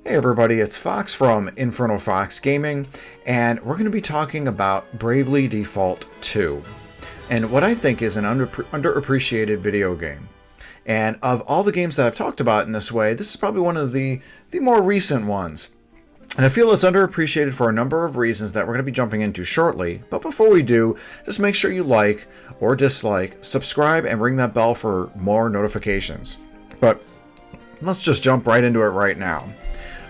Hey everybody, it's Fox from InfernoFox Gaming, and we're going to be talking about Bravely Default 2, and what I think is an underappreciated video game. And of all the games that I've talked about in this way, this is probably one of the more recent ones. And I feel it's underappreciated for a number of reasons that we're going to be jumping into shortly. But before we do, just make sure you like or dislike, subscribe, and ring that bell for more notifications. But let's just jump right into it right now.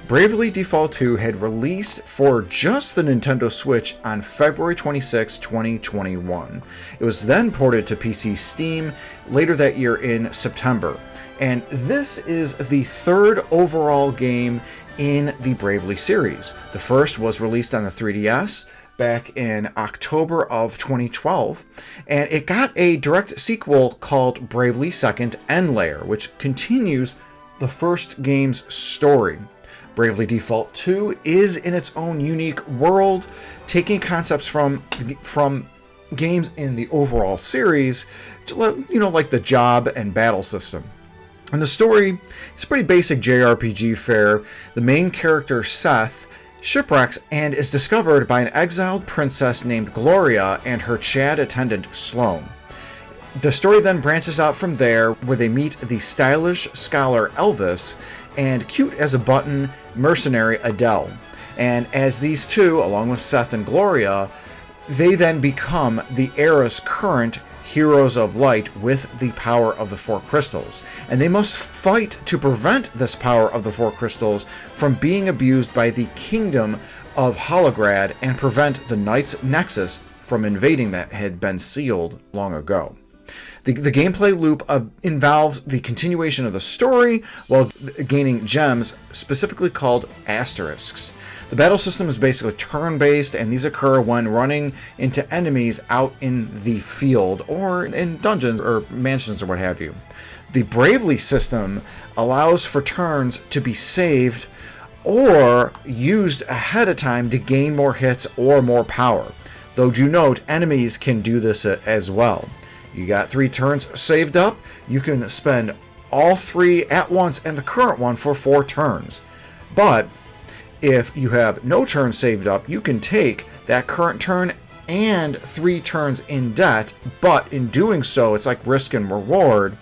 Bravely Default 2 had released for just the Nintendo Switch on February 26, 2021. It was then ported to PC Steam later that year in September. And this is the third overall game in the Bravely series. The first was released on the 3DS back in October of 2012, and it got a direct sequel called Bravely Second End Layer, which continues the first game's story. Bravely Default 2 is in its own unique world, taking concepts from games in the overall series, like the job and battle system. And the story is pretty basic JRPG fare. The main character, Seth, shipwrecks and is discovered by an exiled princess named Gloria and her Chad attendant, Sloane. The story then branches out from there, where they meet the stylish scholar Elvis and cute as a button mercenary Adele. And as these two, along with Seth and Gloria, they then become the era's current heroes of light with the power of the Four Crystals. And they must fight to prevent this power of the Four Crystals from being abused by the kingdom of Holograd and prevent the Knights Nexus from invading that had been sealed long ago. The gameplay loop involves the continuation of the story while gaining gems, specifically called asterisks. The battle system is basically turn-based, and these occur when running into enemies out in the field or in dungeons or mansions or what have you. The Bravely system allows for turns to be saved or used ahead of time to gain more hits or more power. Though do note, enemies can do this as well. You got 3 turns saved up, you can spend all 3 at once and the current one for 4 turns. But if you have no turns saved up, you can take that current turn and 3 turns in debt, but in doing so, it's like risk and reward.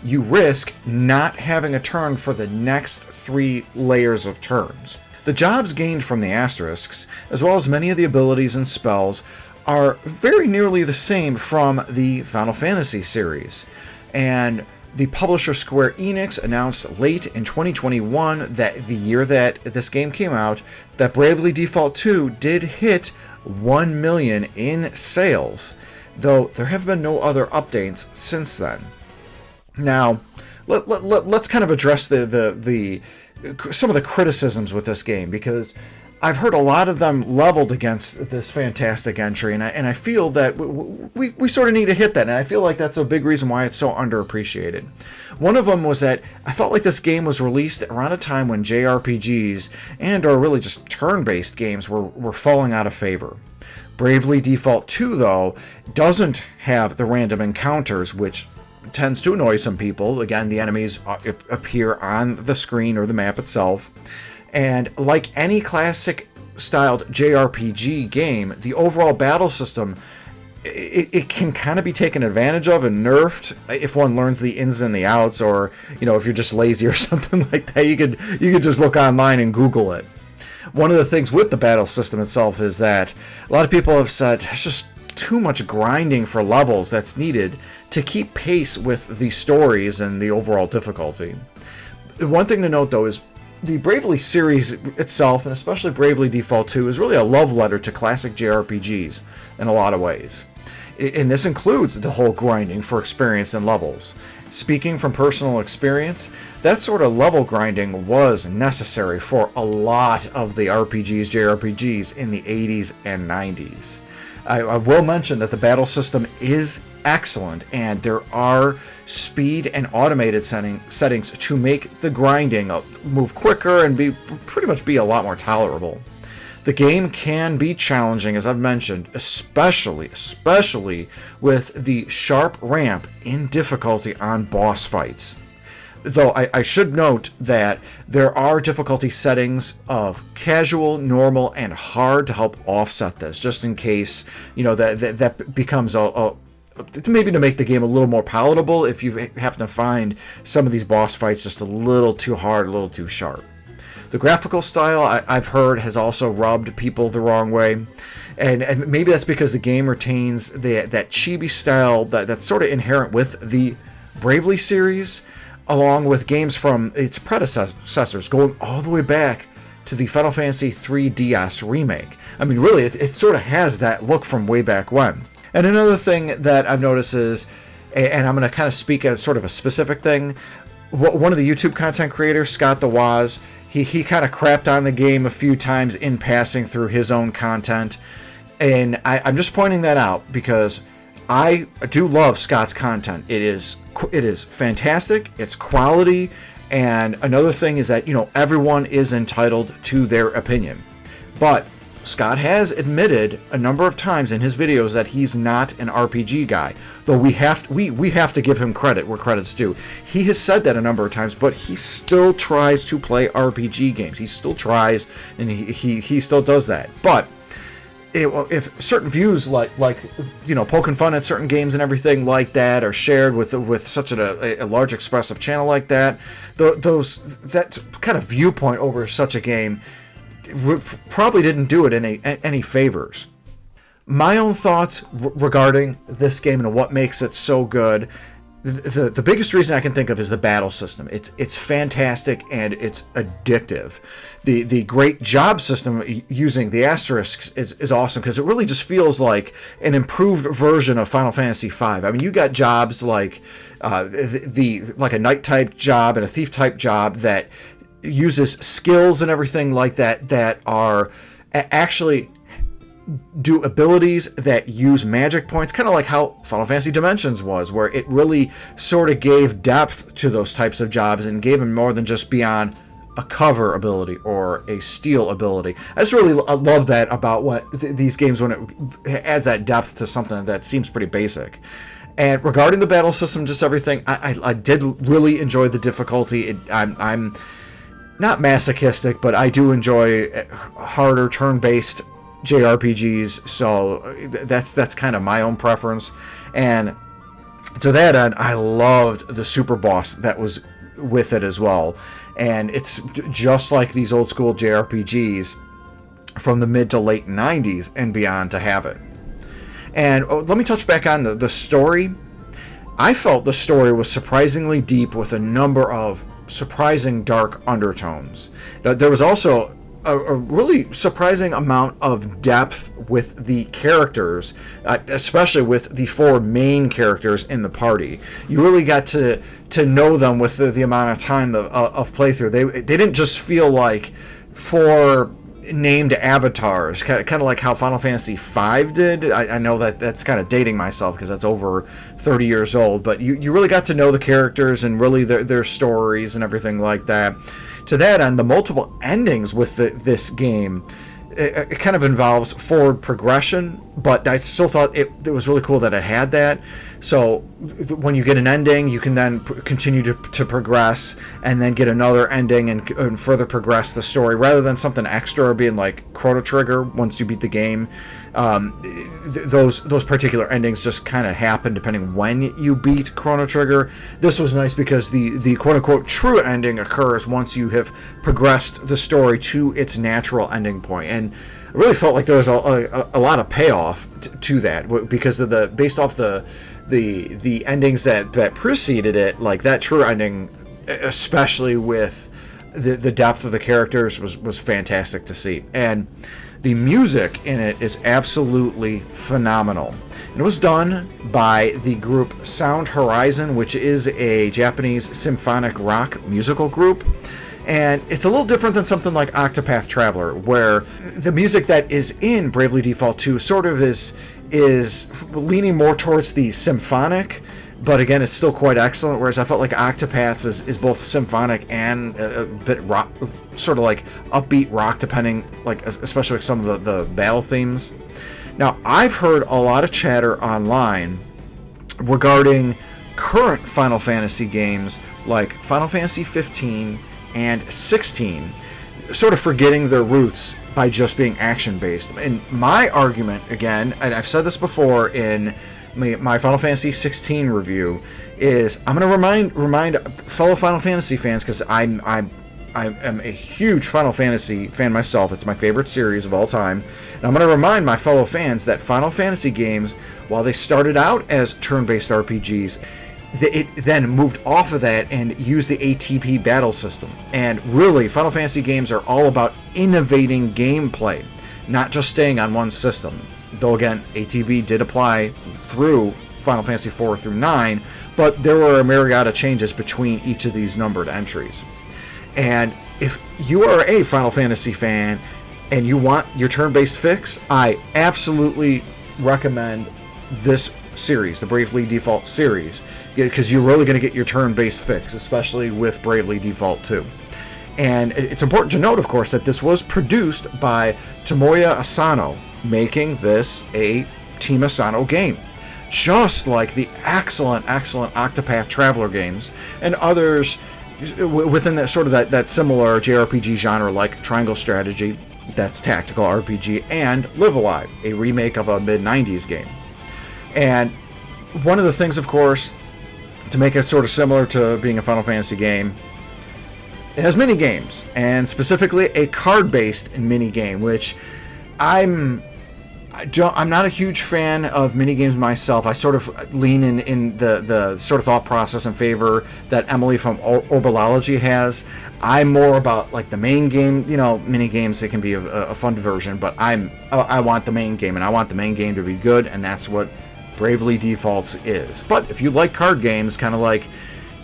You risk not having a turn for the next 3 layers of turns. The jobs gained from the asterisks, as well as many of the abilities and spells, are very nearly the same from the Final Fantasy series. And the publisher Square Enix announced late in 2021, that the year that this game came out, that Bravely Default 2 did hit 1 million in sales, though there have been no other updates since then. Now, let's kind of address some of the criticisms with this game, because I've heard a lot of them leveled against this fantastic entry, and I feel that we sort of need to hit that, and I feel like that's a big reason why it's so underappreciated. One of them was that I felt like this game was released around a time when JRPGs or really just turn-based games were falling out of favor. Bravely Default 2, though, doesn't have the random encounters, which tends to annoy some people. Again, the enemies appear on the screen or the map itself. And like any classic-styled JRPG game, the overall battle system, it can kind of be taken advantage of and nerfed if one learns the ins and the outs, or if you're just lazy or something like that, you could just look online and Google it. One of the things with the battle system itself is that a lot of people have said it's just too much grinding for levels that's needed to keep pace with the stories and the overall difficulty. One thing to note, though, is the Bravely series itself, and especially Bravely Default 2, is really a love letter to classic JRPGs in a lot of ways. And this includes the whole grinding for experience and levels. Speaking from personal experience, that sort of level grinding was necessary for a lot of the JRPGs in the 80s and 90s. I will mention that the battle system is excellent, and there are speed and automated settings to make the grinding move quicker and pretty much be a lot more tolerable. The game can be challenging, as I've mentioned, especially with the sharp ramp in difficulty on boss fights. Though I should note that there are difficulty settings of casual, normal, and hard to help offset this, just in case, that becomes maybe to make the game a little more palatable if you happen to find some of these boss fights just a little too hard, a little too sharp. The graphical style, I've heard, has also rubbed people the wrong way. And maybe that's because the game retains that chibi style that's sort of inherent with the Bravely series, along with games from its predecessors, going all the way back to the Final Fantasy III DS remake. I mean, really, it sort of has that look from way back when. And another thing that I've noticed is, and I'm going to kind of speak as sort of a specific thing, one of the YouTube content creators, Scott the Waz, he kind of crapped on the game a few times in passing through his own content. And I'm just pointing that out because I do love Scott's content. It is fantastic. It's quality. And another thing is that, everyone is entitled to their opinion. But Scott has admitted a number of times in his videos that he's not an RPG guy, though we have to give him credit where credit's due. He has said that a number of times, but he still tries to play RPG games. He still tries, and he still does that. But if certain views like poking fun at certain games and everything like that are shared with such a large expressive channel like that, that kind of viewpoint over such a game probably didn't do it any favors. My own thoughts regarding this game and what makes it so good, the biggest reason I can think of is the battle system. It's fantastic and it's addictive. The great job system using the asterisks is awesome because it really just feels like an improved version of Final Fantasy V. I mean, you got jobs like like a knight type job and a thief type job that uses skills and everything like that are actually do abilities that use magic points, kind of like how Final Fantasy Dimensions was, where it really sort of gave depth to those types of jobs and gave them more than just beyond a cover ability or a steal ability. I just really love that about what these games, when it adds that depth to something that seems pretty basic. And regarding the battle system, just everything, I did really enjoy the difficulty. I'm not masochistic, but I do enjoy harder turn-based JRPGs, so that's kind of my own preference. And to that end, I loved the super boss that was with it as well. And it's just like these old school JRPGs from the mid to late 90s and beyond to have it. And let me touch back on the story. I felt the story was surprisingly deep with a number of surprising dark undertones. There was also a really surprising amount of depth with the characters, especially with the four main characters in the party. You really got to know them with the amount of time of playthrough. They didn't just feel like four named avatars, kind of like how Final Fantasy V did. I know that's kind of dating myself because that's over 30 years old, but you really got to know the characters and really their stories and everything like that. To that end, the multiple endings with this game, it kind of involves forward progression, but I still thought it was really cool that it had that. So when you get an ending, you can then continue to progress and then get another ending and further progress the story, rather than something extra being like Chrono Trigger once you beat the game. Those particular endings just kind of happen depending when you beat Chrono Trigger. This was nice because the quote-unquote true ending occurs once you have progressed the story to its natural ending point. And I really felt like there was a lot of payoff to that, because of based off the endings that preceded it, like that true ending, especially with the depth of the characters, was fantastic to see. And the music in it is absolutely phenomenal. It was done by the group Sound Horizon, which is a Japanese symphonic rock musical group. And it's a little different than something like Octopath Traveler, where the music that is in Bravely Default 2 sort of is leaning more towards the symphonic, but again, it's still quite excellent. Whereas I felt like Octopath is both symphonic and a bit rock, sort of like upbeat rock, depending, like especially with some of the battle themes. Now, I've heard a lot of chatter online regarding current Final Fantasy games like Final Fantasy 15 and 16 sort of forgetting their roots by just being action-based. And my argument, again, and I've said this before in my Final Fantasy 16 review, is I'm going to remind fellow Final Fantasy fans, because I'm a huge Final Fantasy fan myself. It's my favorite series of all time. And I'm going to remind my fellow fans that Final Fantasy games, while they started out as turn-based RPGs, it then moved off of that and used the ATB battle system. And really, Final Fantasy games are all about innovating gameplay, not just staying on one system. Though again, ATB did apply through Final Fantasy 4 through 9, but there were a myriad of changes between each of these numbered entries. And if you are a Final Fantasy fan and you want your turn-based fix, I absolutely recommend this series, the Bravely Default series, because you're really going to get your turn-based fix, especially with Bravely Default 2. And it's important to note, of course, that this was produced by Tomoya Asano, making this a Team Asano game, just like the excellent Octopath Traveler games and others within that sort of that similar JRPG genre, like Triangle Strategy, that's tactical RPG, and Live Alive, a remake of a mid-90s game. And one of the things, of course, to make it sort of similar to being a Final Fantasy game, it has mini games, and specifically a card-based mini game, which I'm not a huge fan of mini games myself. I sort of lean in the sort of thought process in favor that Emily from Orbology has. I'm more about like the main game. Mini games, they can be a fun diversion, but I want the main game, and I want the main game to be good, and that's what Bravely Defaults is. But if you like card games, kind of like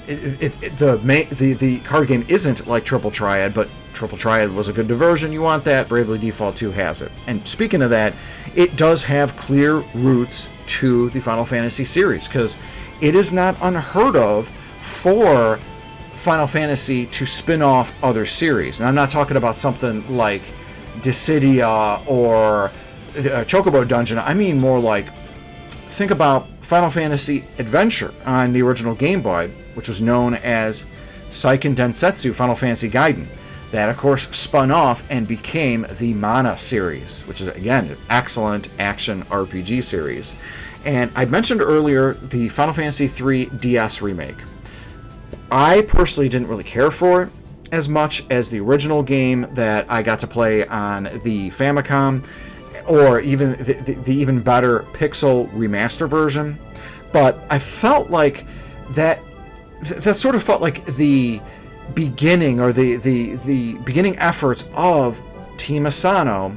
the card game isn't like Triple Triad, but Triple Triad was a good diversion. You want that, Bravely Default 2 has it. And speaking of that, it does have clear roots to the Final Fantasy series, because it is not unheard of for Final Fantasy to spin off other series. And I'm not talking about something like Dissidia or Chocobo Dungeon. I mean more like, think about Final Fantasy Adventure on the original Game Boy, which was known as Seiken Densetsu Final Fantasy Gaiden. That, of course, spun off and became the Mana series, which is, again, an excellent action RPG series. And I mentioned earlier the Final Fantasy III DS remake. I personally didn't really care for it as much as the original game that I got to play on the Famicom, or even the even better Pixel remaster version. But I felt like that sort of felt like the beginning, or the beginning efforts of Team Asano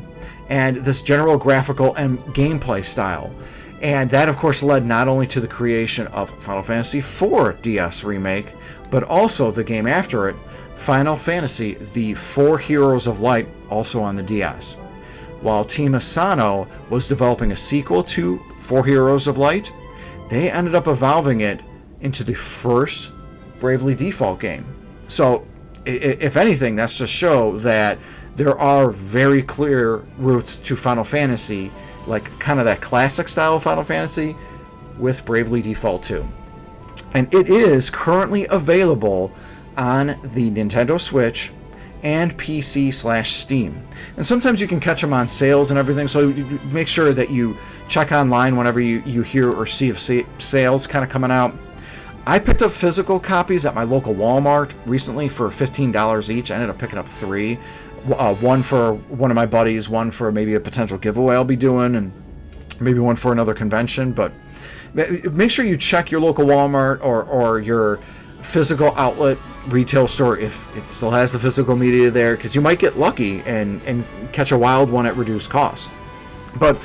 and this general graphical and gameplay style. And that, of course, led not only to the creation of Final Fantasy IV DS Remake, but also the game after it, Final Fantasy, the Four Heroes of Light, also on the DS. While Team Asano was developing a sequel to Four Heroes of Light, they ended up evolving it into the first Bravely Default game. So, if anything, that's to show that there are very clear roots to Final Fantasy, like kind of that classic style of Final Fantasy, with Bravely Default 2. And it is currently available on the Nintendo Switch and PC/Steam. And sometimes you can catch them on sales and everything, so you make sure that you check online whenever you hear or see of sales kind of coming out. I picked up physical copies at my local Walmart recently for $15 each. I ended up picking up 3. One for one of my buddies, one for maybe a potential giveaway I'll be doing, and maybe one for another convention. But make sure you check your local Walmart or your physical outlet retail store if it still has the physical media there, because you might get lucky and catch a wild one at reduced cost. But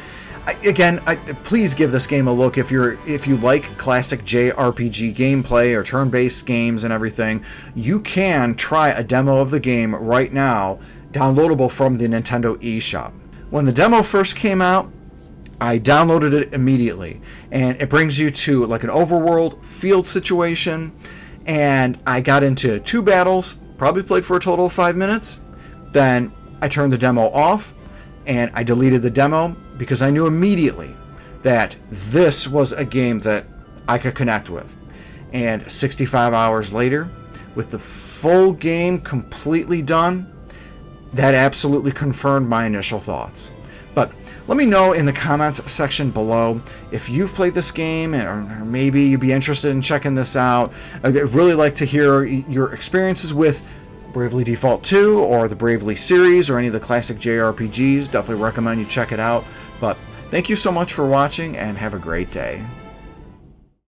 again, please give this game a look if you like classic JRPG gameplay or turn-based games and everything. You can try a demo of the game right now, downloadable from the Nintendo eShop. When the demo first came out, I downloaded it immediately, and it brings you to like an overworld field situation, and I got into 2 battles, probably played for a total of 5 minutes. Then I turned the demo off, and I deleted the demo, because I knew immediately that this was a game that I could connect with. And 65 hours later, with the full game completely done, that absolutely confirmed my initial thoughts. But let me know in the comments section below if you've played this game, or maybe you'd be interested in checking this out. I'd really like to hear your experiences with Bravely Default 2 or the Bravely series or any of the classic JRPGs. Definitely recommend you check it out. But thank you so much for watching and have a great day.